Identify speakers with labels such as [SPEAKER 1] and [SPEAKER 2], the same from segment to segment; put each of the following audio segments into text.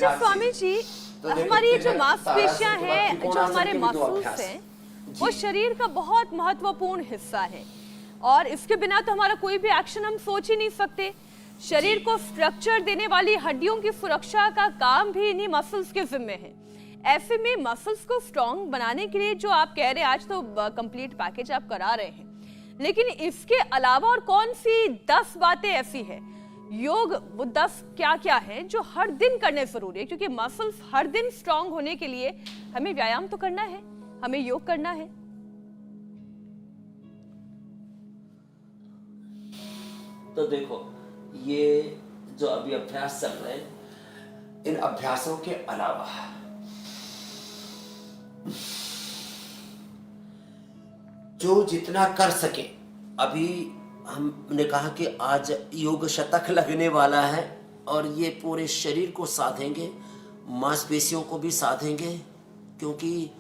[SPEAKER 1] अच्छा स्वामी जी, हमारी ये जो मांसपेशियां हैं, जो हमारे मसल्स हैं, वो शरीर का बहुत महत्वपूर्ण हिस्सा है और इसके बिना तो हमारा कोई भी एक्शन हम सोच ही नहीं सकते। शरीर को स्ट्रक्चर देने वाली हड्डियों की सुरक्षा का काम भी इन्हीं मसल्स के जिम्मे है। ऐसे में मसल्स को स्ट्रॉन्ग बनाने के लिए जो आप कह रहे हैं, आज तो कंप्लीट पैकेज आप करा रहे हैं, लेकिन इसके अलावा और कौन सी 10 बातें ऐसी है, योग वो 10 क्या क्या है जो हर दिन करने जरूरी है? क्योंकि मसल्स हर दिन स्ट्रांग होने के लिए हमें व्यायाम तो करना है, हमें योग करना है।
[SPEAKER 2] तो देखो, ये जो अभी अभ्यास चल रहे हैं, इन अभ्यासों के अलावा जो जितना कर सके, अभी हमने कहा कि आज योग शतक लगने वाला है और ये पूरे शरीर को साधेंगे, मांसपेशियों को भी साधेंगे, क्योंकि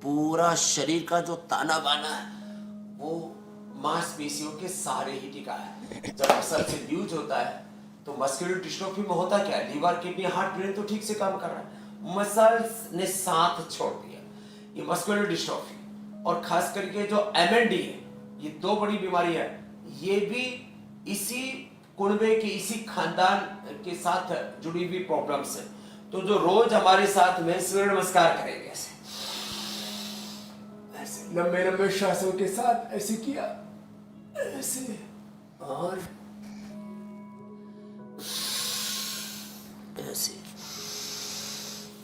[SPEAKER 2] पूरा शरीर का जो ताना बाना है वो मांसपेशियों के सहारे ही टिका है। जब मसल से यूज होता है तो मस्कुलर डिस्ट्रोफी में होता क्या है, लीवर, किडनी, हार्ट, ब्रेन तो ठीक से काम कर रहा है, मसल्स ने साथ छोड़ दिया। ये मस्कुलर डिस्ट्रोफी और खास करके जो MND है, ये दो बड़ी बीमारी है। ये भी इसी कुनबे के, इसी खानदान के साथ जुड़ी हुई प्रॉब्लम्स है। तो जो रोज हमारे साथ में सूर्य नमस्कार करेंगे, ऐसे लंबे लंबे श्वासों के साथ ऐसे किया, ऐसे, और ऐसे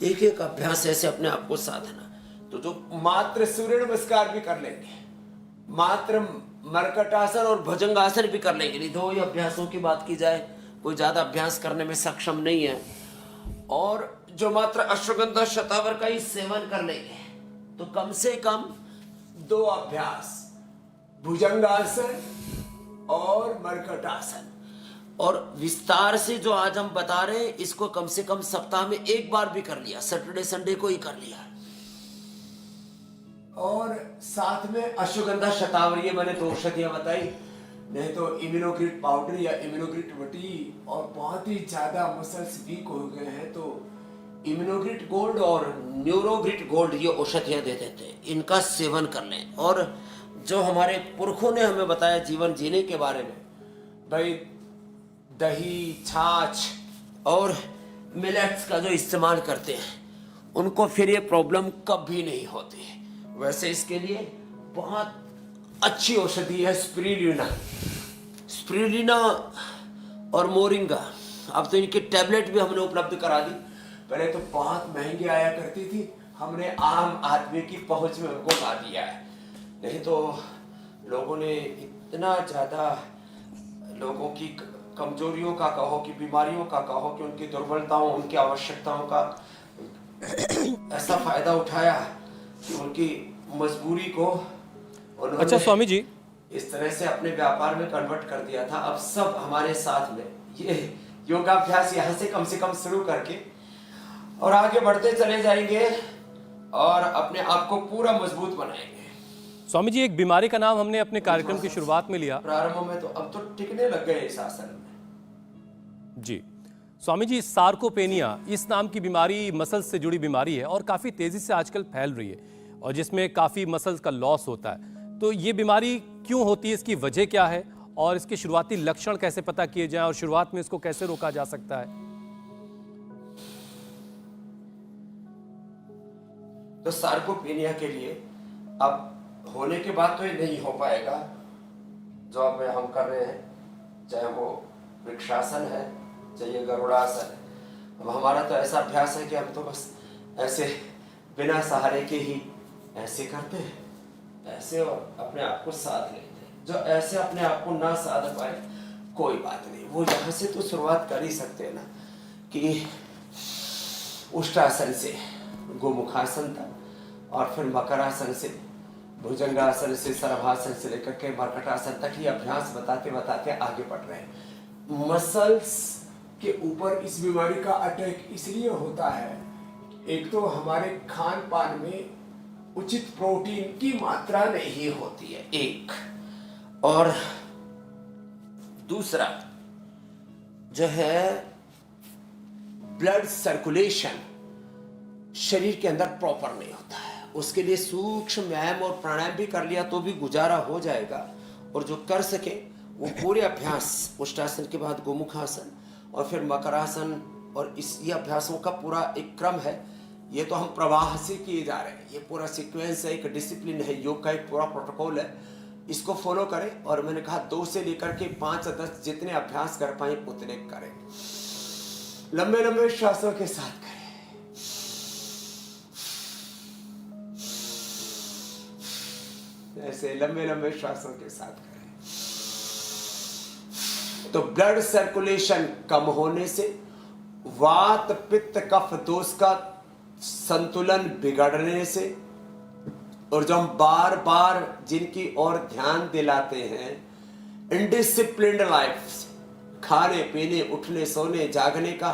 [SPEAKER 2] एक एक अभ्यास ऐसे अपने आप को साधना। तो जो मात्र सूर्य नमस्कार भी कर लेंगे, मात्र मरकटासन और भुजंगासन भी कर लेंगे, नहीं दो ही अभ्यासों की बात की जाए, कोई ज्यादा अभ्यास करने में सक्षम नहीं है, और जो मात्र अश्वगंधा शतावर का ही सेवन कर लेंगे, तो कम से कम 2 अभ्यास, भुजंगासन और मरकटासन, और विस्तार से जो आज हम बता रहे हैं, इसको कम से कम सप्ताह में 1 बार भी कर लिया, सैटरडे संडे को ही कर लिया। और साथ में अश्वगंधा शतावर, ये मैंने 2 औषधियां बताई, नहीं तो इम्यूनोग्रिड पाउडर या इम्यूनोग्रिड वटी, और बहुत ही ज्यादा मसल्स वीक हो गए हैं तो इम्यूनोग्रिड गोल्ड और न्यूरोग्रिड गोल्ड, ये औषधियां दे देते हैं, इनका सेवन कर लें। और जो हमारे पुरखों ने हमें बताया जीवन जीने के बारे में, भाई दही, छाछ और मिलेट्स का जो इस्तेमाल करते हैं, उनको फिर ये प्रॉब्लम कभी नहीं होती। वैसे इसके लिए बहुत अच्छी औषधि है स्पिरुलिना, स्पिरुलिना और मोरिंगा। अब तो इनकी टैबलेट भी हमने उपलब्ध करा दी, पहले तो बहुत महंगी आया करती थी, हमने आम आदमी की पहुंच में उनको ला दिया है। नहीं तो लोगों ने इतना ज़्यादा लोगों की कमजोरियों का कहो कि बीमारियों का कहो कि उनकी दुर्बलताओं, उनकी आवश्यकताओं का ऐसा फायदा उठाया कि उनकी मजबूरी को उन्होंने,
[SPEAKER 3] अच्छा स्वामी जी,
[SPEAKER 2] इस तरह से अपने व्यापार में कन्वर्ट कर दिया था। अब सब हमारे साथ में ये योगाभ्यास यहाँ से कम शुरू करके और आगे बढ़ते चले जाएंगे और अपने आप को पूरा मजबूत बनाएंगे।
[SPEAKER 3] स्वामी जी, एक बीमारी का नाम हमने अपने कार्यक्रम की शुरुआत में लिया,
[SPEAKER 2] प्रारंभ में, तो अब तो टिकने लग गए इस आसन में
[SPEAKER 3] जी। स्वामी जी, सार्कोपेनिया इस नाम की बीमारी मसल्स से जुड़ी बीमारी है और काफ़ी तेज़ी से आजकल फैल रही है, और जिसमें काफ़ी मसल्स का लॉस होता है। तो ये बीमारी क्यों होती है, इसकी वजह क्या है, और इसके शुरुआती लक्षण कैसे पता किए जाएं, और शुरुआत में इसको कैसे रोका जा सकता है?
[SPEAKER 2] तो सार्कोपेनिया के लिए अब होने के बाद तो ये नहीं हो पाएगा जो अब हम कर रहे हैं, चाहे वो वृक्षासन है, चाहे गरुड़ासन है। अब हमारा तो ऐसा अभ्यास है कि हम तो बस ऐसे बिना सहारे के ही ऐसे करते हैं, ऐसे, और अपने आप को साध लेते हैं। जो ऐसे अपने आप को ना साध पाए, कोई बात नहीं, वो यहाँ से तो शुरुआत कर ही सकते हैं ना, कि उष्टासन से गोमुखासन तक, और फिर मकरासन से, भुजंगासन से, सर्वासन से लेकर के मरकटासन तक, ये अभ्यास बताते बताते आगे बढ़ रहे हैं। मसल्स के ऊपर इस बीमारी का अटैक इसलिए होता है, एक तो हमारे खान पान में उचित प्रोटीन की मात्रा नहीं होती है, एक, और दूसरा जो है ब्लड सर्कुलेशन शरीर के अंदर प्रॉपर नहीं होता है। उसके लिए सूक्ष्म व्यायाम और प्राणायाम भी कर लिया तो भी गुजारा हो जाएगा। और जो कर सके वो पूरे अभ्यास, उष्टासन के बाद गोमुखासन और फिर मकरासन, और ये अभ्यासों का पूरा एक क्रम है। ये तो हम प्रवाह से किए जा रहे हैं, ये पूरा सीक्वेंस है, एक डिसिप्लिन है, योग का एक पूरा प्रोटोकॉल है। इसको फॉलो करें। और मैंने कहा 2 से लेकर के 5 या 10 जितने अभ्यास कर पाए उतने करें। लंबे लंबे श्वासों के साथ करें। ऐसे लंबे लंबे श्वासों के साथ करें। तो ब्लड सर्कुलेशन कम होने से वात पित्त कफ दोष का संतुलन बिगड़ने से, और जो हम बार बार जिनकी ओर ध्यान दिलाते हैं, इनडिसिप्लिन्ड लाइफ, खाने पीने उठने सोने जागने का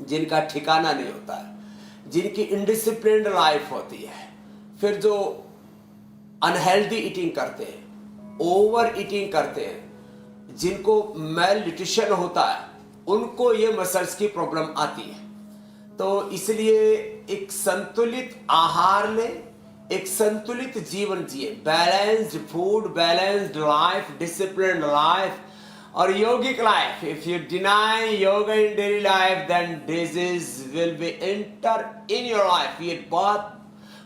[SPEAKER 2] जिनका ठिकाना नहीं होता है, जिनकी इनडिसिप्लिन्ड लाइफ होती है, फिर जो अनहेल्दी ईटिंग करते हैं, ओवर ईटिंग करते हैं, जिनको मेल न्यूट्रिशन होता है, उनको ये मसल्स की प्रॉब्लम आती है। तो इसलिए एक संतुलित आहार लें, एक संतुलित जीवन जिए, balanced food, balanced life, disciplined life और yogic life. If you deny yoga in daily life then disease will be enter in your life. ये बहुत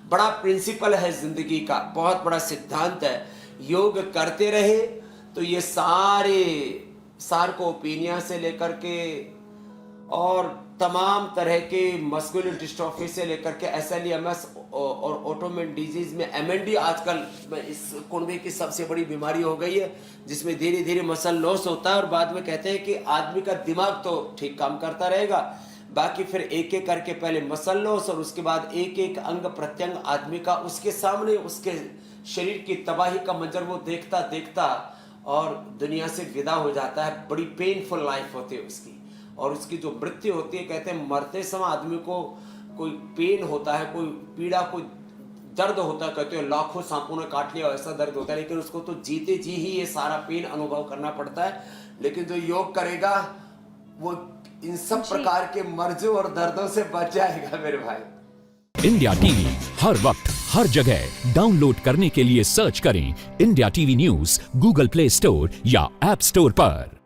[SPEAKER 2] बड़ा प्रिंसिपल है जिंदगी का, बहुत बड़ा सिद्धांत है। योग करते रहे तो ये सारे सार्कोपीनिया से लेकर के और तमाम तरह के मस्कुलर डिस्ट्रॉफी से लेकर के SLEMS और ऑटोइम्यून डिजीज में MND आजकल इस कुनबे की सबसे बड़ी बीमारी हो गई है, जिसमें धीरे धीरे मसल लॉस होता है। और बाद में कहते हैं कि आदमी का दिमाग तो ठीक काम करता रहेगा, बाकी फिर एक एक करके पहले मसल लॉस और उसके बाद एक एक अंग प्रत्यंग आदमी का उसके सामने उसके शरीर की तबाही का मंजर वो देखता देखता और दुनिया से विदा हो जाता है। बड़ी पेनफुल लाइफ होती है उसकी, और उसकी जो मृत्यु होती है, कहते हैं मरते समय आदमी को कोई पेन होता है, कोई पीड़ा, कोई दर्द होता है, कहते हैं लाखों सांपों ने काट लिया ऐसा दर्द होता है, लेकिन उसको तो जीते जी ही ये सारा पेन अनुभव करना पड़ता है। लेकिन जो योग करेगा वो इन सब प्रकार के मर्जों और दर्दों से बच जाएगा मेरे भाई।
[SPEAKER 4] इंडिया टीवी हर वक्त हर जगह डाउनलोड करने के लिए सर्च करें India TV news Google play store या ऐप स्टोर पर।